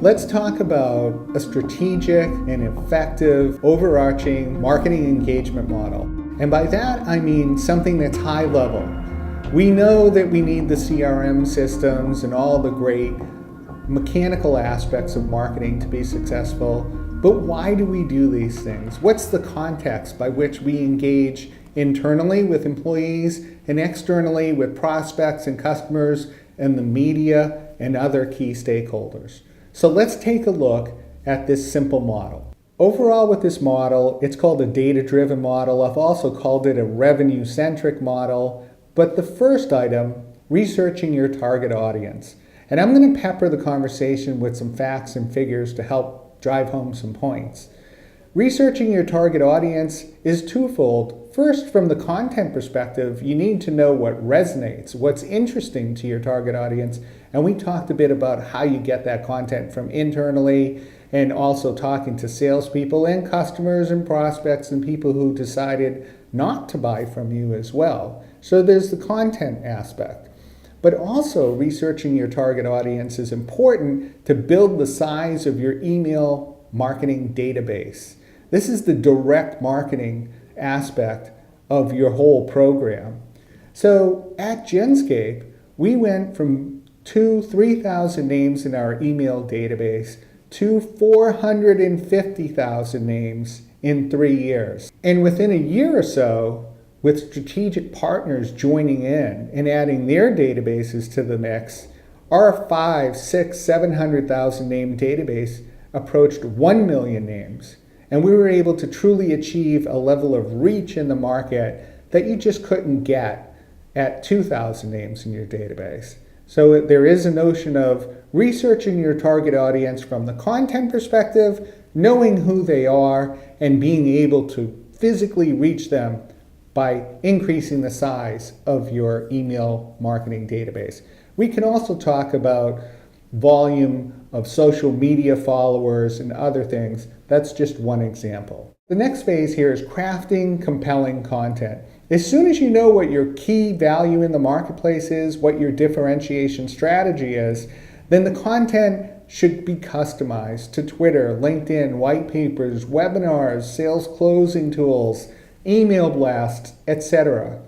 Let's talk about a strategic and effective overarching marketing engagement model. And by that, I mean something that's high level. We know that we need the CRM systems and all the great mechanical aspects of marketing to be successful, but why do we do these things? What's the context by which we engage internally with employees and externally with prospects and customers and the media and other key stakeholders? So let's take a look at this simple model. Overall with this model, it's called a data-driven model. I've also called it a revenue-centric model. But the first item, researching your target audience. And I'm going to pepper the conversation with some facts and figures to help drive home some points. Researching your target audience is twofold. First, from the content perspective, you need to know what resonates, what's interesting to your target audience. And we talked a bit about how you get that content from internally and also talking to salespeople and customers and prospects and people who decided not to buy from you as well. So there's the content aspect. But also researching your target audience is important to build the size of your email marketing database. This is the direct marketing aspect of your whole program. So at Genscape, we went from 3,000 names in our email database to 450,000 names in 3 years. And within a year or so, with strategic partners joining in and adding their databases to the mix, our 500,000, 600,000, 700,000 name database approached 1 million names. And we were able to truly achieve a level of reach in the market that you just couldn't get at 2,000 names in your database. So there is a notion of researching your target audience from the content perspective, knowing who they are, and being able to physically reach them by increasing the size of your email marketing database. We can also talk about volume of social media followers and other things. That's just one example. The next phase here is crafting compelling content. As soon as you know what your key value in the marketplace is, what your differentiation strategy is, then the content should be customized to Twitter, LinkedIn, white papers, webinars, sales closing tools, email blasts, etc.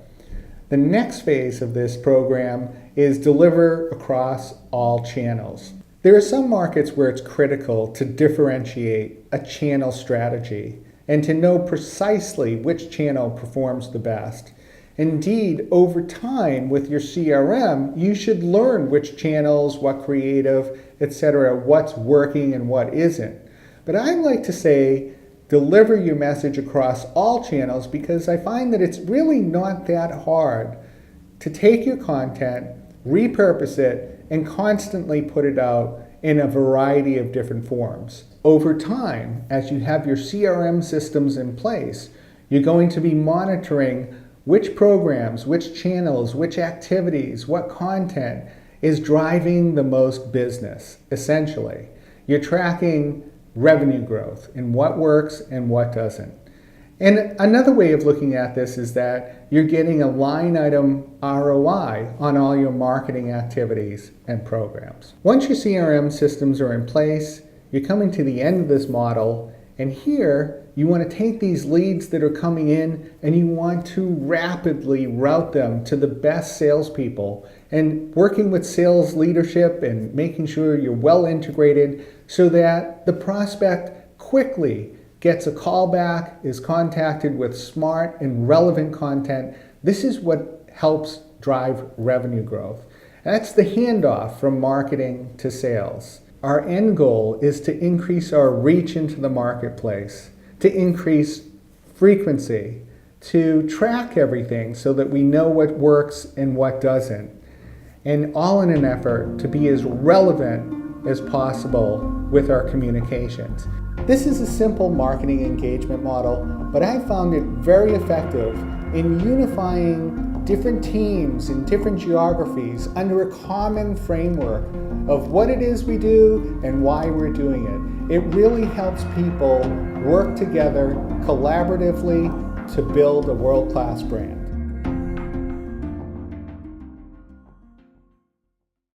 The next phase of this program is deliver across all channels. There are some markets where it's critical to differentiate a channel strategy and to know precisely which channel performs the best. Indeed, over time with your CRM, you should learn which channels, what creative, etc., what's working and what isn't. But I like to say, deliver your message across all channels because I find that it's really not that hard to take your content, repurpose it, and constantly put it out in a variety of different forms. Over time, as you have your CRM systems in place, you're going to be monitoring which programs, which channels, which activities, what content is driving the most business, essentially. You're tracking revenue growth and what works and what doesn't. And another way of looking at this is that you're getting a line item ROI on all your marketing activities and programs. Once your CRM systems are in place, you're coming to the end of this model, and here you want to take these leads that are coming in and you want to rapidly route them to the best salespeople, and working with sales leadership and making sure you're well integrated so that the prospect quickly gets a call back, is contacted with smart and relevant content. This is what helps drive revenue growth. That's the handoff from marketing to sales. Our end goal is to increase our reach into the marketplace, to increase frequency, to track everything so that we know what works and what doesn't, and all in an effort to be as relevant as possible with our communications. This is a simple marketing engagement model, but I found it very effective in unifying different teams in different geographies under a common framework of what it is we do and why we're doing it. It really helps people work together collaboratively to build a world-class brand.